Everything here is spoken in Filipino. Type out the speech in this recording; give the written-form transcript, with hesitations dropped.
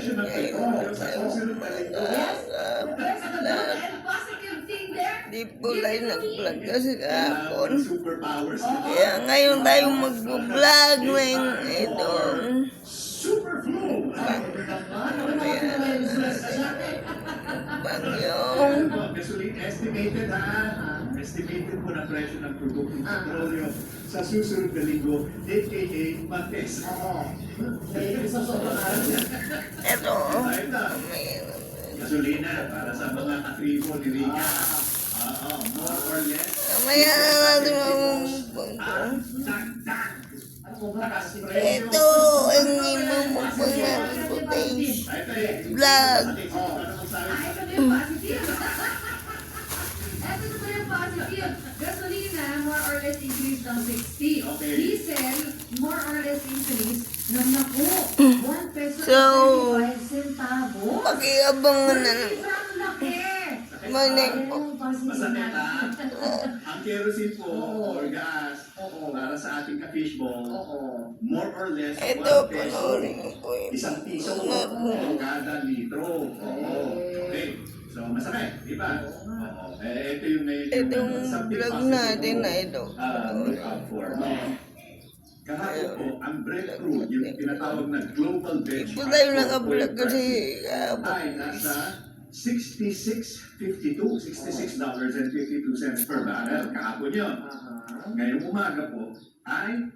presyo ng petrolyo sa susunod na linggo. Di po tayo nag-vlog kasi kahapon. Superpowers. Kaya ngayon tayo mag-vlog ng itong Super Flu. bagyong Gasoline estimated ha. Estimated po na presyo ng produktong petrolyo sa susunod na linggo, aka Mates. ito. Gasolina para sa mga katribo ni Rika. More or less. Mamaya na natin mamumpang ko. Ito ang imamumpang natin footage. Vlog. Gasolina, more or less increase ng 60. Diesel, more or less increase ng 1 peso So, 35 centavo. pakiabangan na lang. Manik po. Masakit ha. Ang kerosene po, or gas, para sa ating ka-fishball, more or less, Ito, 1 peso. panoorin mo po yun. 1 piso po kada litro. Okay. So, masakit, di ba? Ito yung medyo Itong vlog natin na ito. look out for. Kahapon po, ang breadfruit, yung tinatawag na global Di benchmark po tayo naka-vlog kasi kahapon. ay nasa $66.52 per barrel. Kahapon yun. Ngayong umaga po ay